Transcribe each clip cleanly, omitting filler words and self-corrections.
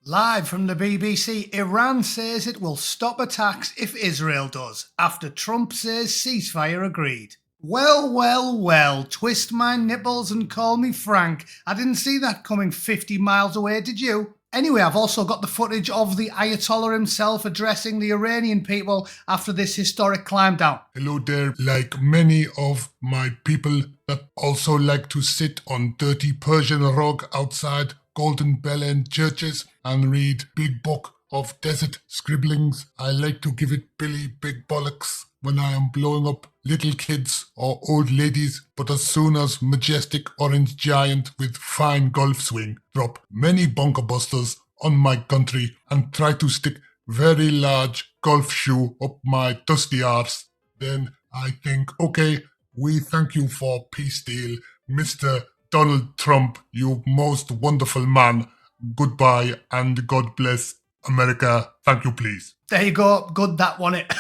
Live from the BBC, Iran says it will stop attacks if Israel does, after Trump says ceasefire agreed. Well, twist my nipples and call me Frank. I didn't see that coming 50 miles away, did you? Anyway, I've also got the footage of the Ayatollah himself addressing the Iranian people after this historic climb down. Hello there, like many of my people that also like to sit on dirty Persian rug outside Golden Bell End churches and read big book of desert scribblings. I like to give it Billy Big Bollocks when I am blowing up little kids or old ladies, but as soon as majestic orange giant with fine golf swing drop many bunker busters on my country and try to stick very large golf shoe up my dusty arse, then I think, okay, we thank you for peace deal, Mr. Donald Trump, you most wonderful man. Goodbye and God bless America. Thank you, please. There you go. Good, that one it.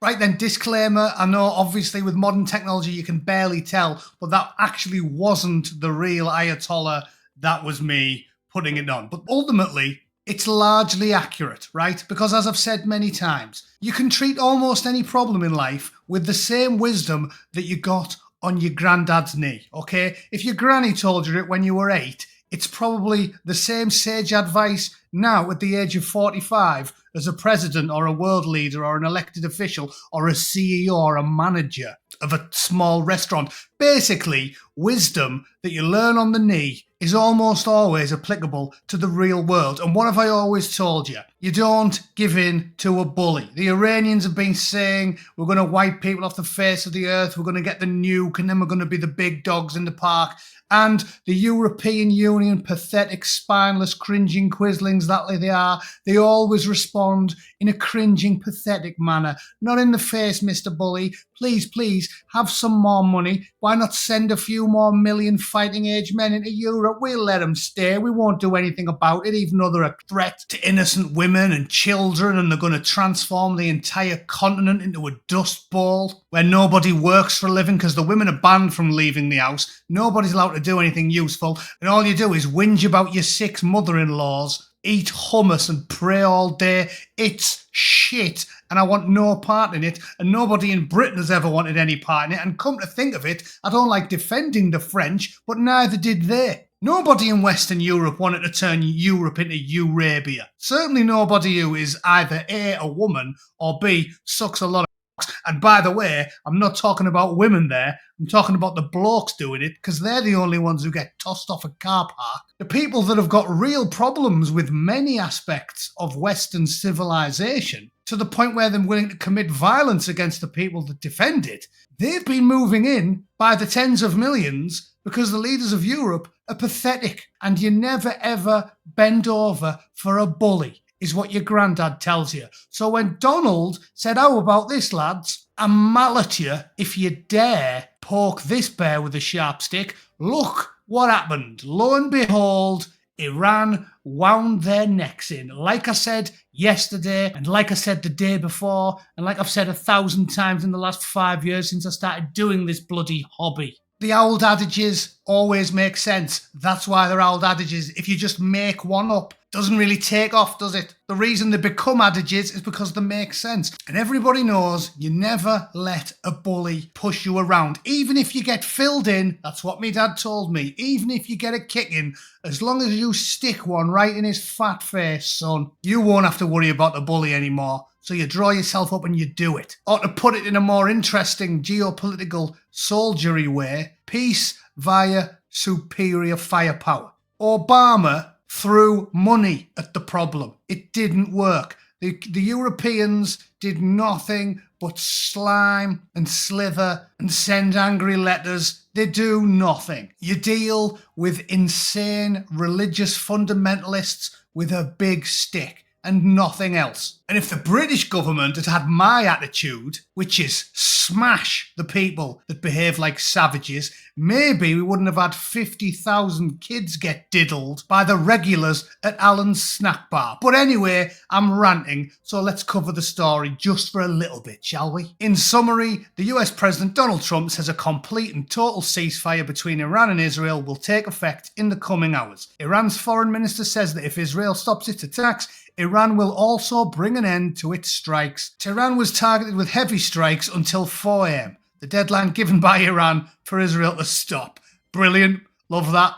Right then, disclaimer. I know obviously with modern technology you can barely tell, but that actually wasn't the real Ayatollah. That was me putting it on. But ultimately, it's largely accurate, right? Because as I've said many times, you can treat almost any problem in life with the same wisdom that you got on your granddad's knee, okay? If your granny told you it when you were 8, it's probably the same sage advice now at the age of 45 as a president or a world leader or an elected official or a CEO or a manager of a small restaurant. Basically, wisdom that you learn on the knee is almost always applicable to the real world. And what have I always told you? You don't give in to a bully. The Iranians have been saying, we're going to wipe people off the face of the earth, we're going to get the nuke, and then we're going to be the big dogs in the park. And the European Union, pathetic, spineless, cringing quislings that they are, they always respond in a cringing, pathetic manner. Not in the face, Mr. Bully. Please, have some more money. Why not send a few more million fighting-age men into Europe? We'll let them stay. We won't do anything about it, even though they're a threat to innocent women and children, and they're going to transform the entire continent into a dust bowl where nobody works for a living because the women are banned from leaving the house. Nobody's allowed to do anything useful, and all you do is whinge about your 6 mother-in-laws, eat hummus and pray all day. It's shit, and I want no part in it, and nobody in Britain has ever wanted any part in it, and come to think of it, I don't like defending the French, but neither did they. Nobody in Western Europe wanted to turn Europe into Eurabia. Certainly nobody who is either A, a woman, or B, sucks a lot of cocks. And by the way, I'm not talking about women there, I'm talking about the blokes doing it, because they're the only ones who get tossed off a car park. The people that have got real problems with many aspects of Western civilization, to the point where they're willing to commit violence against the people that defend it, they've been moving in by the tens of millions because the leaders of Europe are pathetic, and you never ever bend over for a bully, is what your granddad tells you. So when Donald said, how about this, lads? I mallet you if you dare poke this bear with a sharp stick. Look what happened. Lo and behold, Iran wound their necks in. Like I said yesterday, and like I said the day before, and like I've said 1,000 times in the last 5 years since I started doing this bloody hobby. The old adages always make sense. That's why they're old adages. If you just make one up, doesn't really take off, does it? The reason they become adages is because they make sense. And everybody knows you never let a bully push you around. Even if you get filled in, that's what my dad told me, even if you get a kicking, as long as you stick one right in his fat face, son, you won't have to worry about the bully anymore. So you draw yourself up and you do it. Or to put it in a more interesting geopolitical soldiery way, peace via superior firepower. Obama threw money at the problem. It didn't work. The Europeans did nothing but slime and slither and send angry letters. They do nothing. You deal with insane religious fundamentalists with a big stick and nothing else. And if the British government had had my attitude, which is smash the people that behave like savages, maybe we wouldn't have had 50,000 kids get diddled by the regulars at Alan's snack bar. But anyway, I'm ranting, so let's cover the story just for a little bit, shall we? In summary, the US President Donald Trump says a complete and total ceasefire between Iran and Israel will take effect in the coming hours. Iran's foreign minister says that if Israel stops its attacks, Iran will also bring an end to its strikes. Tehran was targeted with heavy strikes until 4 a.m, the deadline given by Iran for Israel to stop. Brilliant. Love that.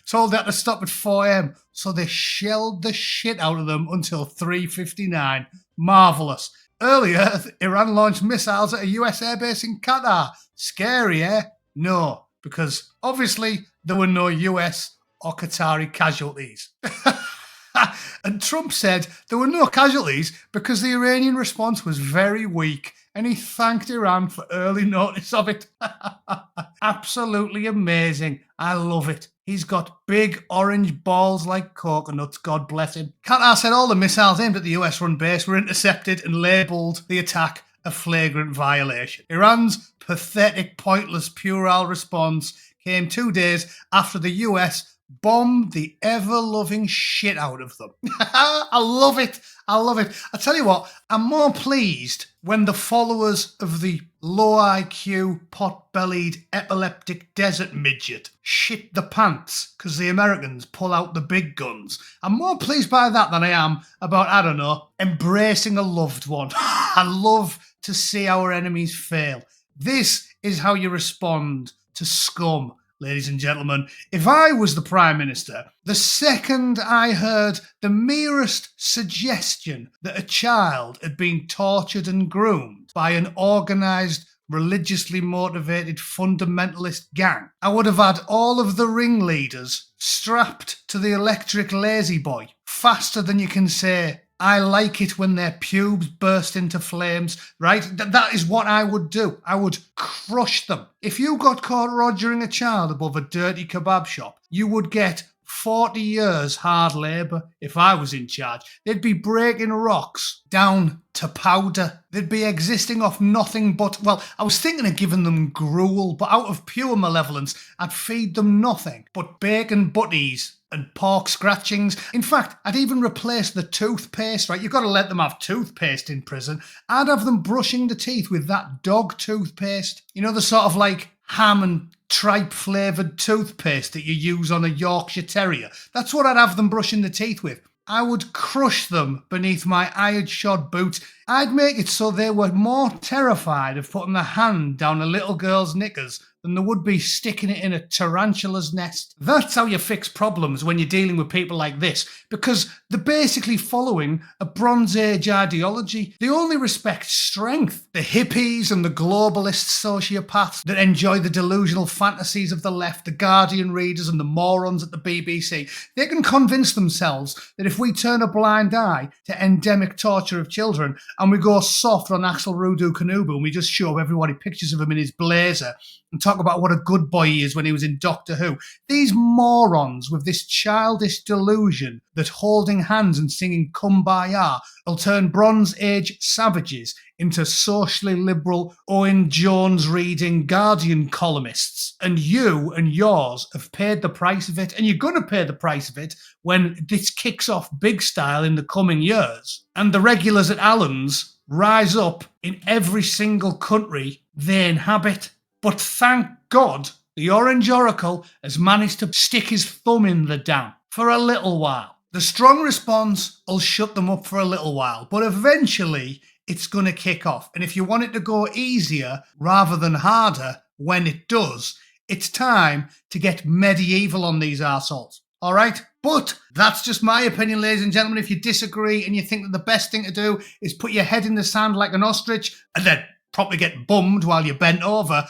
Told that to stop at 4 a.m, so they shelled the shit out of them until 3:59. Marvellous. Earlier, Iran launched missiles at a US airbase in Qatar. Scary, eh? No, because obviously there were no US or Qatari casualties. And Trump said there were no casualties because the Iranian response was very weak, and he thanked Iran for early notice of it. Absolutely amazing. I love it. He's got big orange balls like coconuts, God bless him. Qatar said all the missiles aimed at the US-run base were intercepted and labelled the attack a flagrant violation. Iran's pathetic, pointless, puerile response came 2 days after the US bombed the ever-loving shit out of them. I love it. I love it. I tell you what, I'm more pleased when the followers of the low IQ, pot-bellied, epileptic desert midget shit the pants because the Americans pull out the big guns. I'm more pleased by that than I am about, I don't know, embracing a loved one. I love to see our enemies fail. This is how you respond to scum. Ladies and gentlemen, if I was the Prime Minister, the second I heard the merest suggestion that a child had been tortured and groomed by an organised, religiously motivated fundamentalist gang, I would have had all of the ringleaders strapped to the electric lazy boy faster than you can say, I like it when their pubes burst into flames, right? That is what I would do. I would crush them. If you got caught rogering a child above a dirty kebab shop, you would get 40 years hard labour if I was in charge. They'd be breaking rocks down to powder. They'd be existing off nothing but, well, I was thinking of giving them gruel, but out of pure malevolence, I'd feed them nothing but bacon butties and pork scratchings. In fact, I'd even replace the toothpaste, right? You've got to let them have toothpaste in prison. I'd have them brushing the teeth with that dog toothpaste. You know, the sort of like ham and tripe flavoured toothpaste that you use on a Yorkshire Terrier. That's what I'd have them brushing the teeth with. I would crush them beneath my iron shod boots. I'd make it so they were more terrified of putting their hand down a little girl's knickers than they would be sticking it in a tarantula's nest. That's how you fix problems when you're dealing with people like this, because they're basically following a Bronze Age ideology. They only respect strength. The hippies and the globalist sociopaths that enjoy the delusional fantasies of the left, the Guardian readers and the morons at the BBC, they can convince themselves that if we turn a blind eye to endemic torture of children and we go soft on Axel Rudu Kanubu and we just show everybody pictures of him in his blazer and talk about what a good boy he is when he was in Doctor Who. These morons with this childish delusion that holding hands and singing Kumbaya will turn Bronze Age savages into socially liberal Owen Jones reading Guardian columnists. And you and yours have paid the price of it, and you're going to pay the price of it when this kicks off big style in the coming years. And the regulars at Allen's rise up in every single country they inhabit. But thank God the Orange Oracle has managed to stick his thumb in the dam for a little while. The strong response will shut them up for a little while, but eventually it's going to kick off. And if you want it to go easier rather than harder when it does, it's time to get medieval on these arseholes. All right? But that's just my opinion, ladies and gentlemen. If you disagree and you think that the best thing to do is put your head in the sand like an ostrich and then probably get bummed while you're bent over,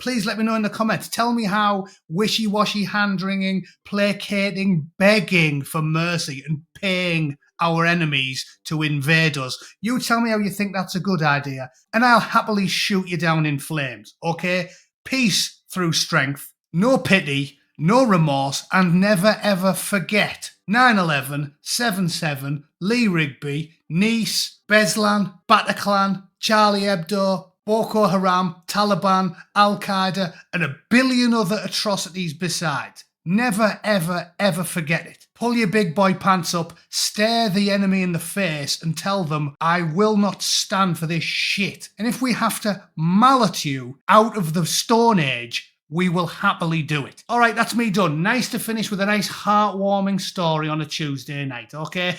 please let me know in the comments. Tell me how wishy-washy, hand-wringing, placating, begging for mercy and paying our enemies to invade us. You tell me how you think that's a good idea, and I'll happily shoot you down in flames, okay? Peace through strength, no pity, no remorse, and never ever forget 9/11, 7/7, Lee Rigby, Nice, Beslan, Bataclan, Charlie Hebdo, Boko Haram, Taliban, Al-Qaeda, and a billion other atrocities besides. Never, ever, ever forget it. Pull your big boy pants up, stare the enemy in the face, and tell them, I will not stand for this shit. And if we have to mallet you out of the Stone Age, we will happily do it. All right, that's me done. Nice to finish with a nice heartwarming story on a Tuesday night, okay?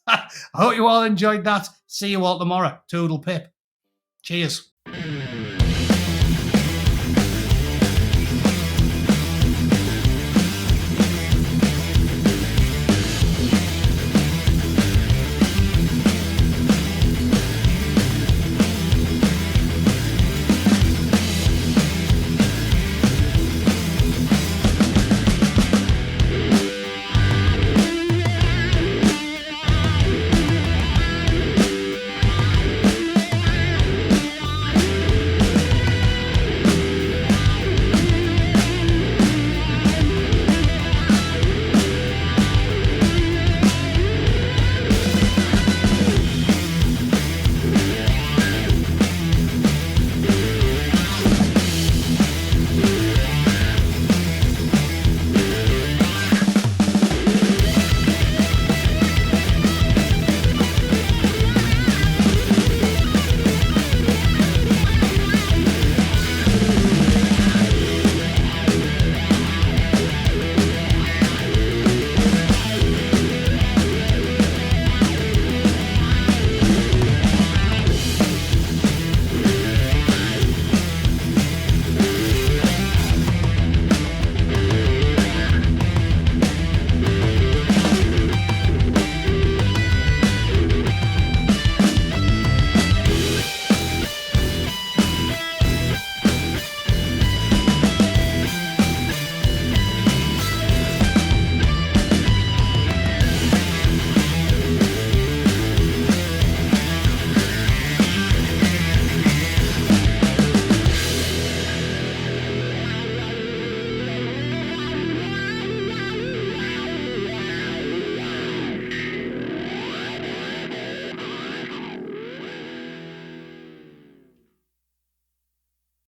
I hope you all enjoyed that. See you all tomorrow. Toodle pip. Cheers.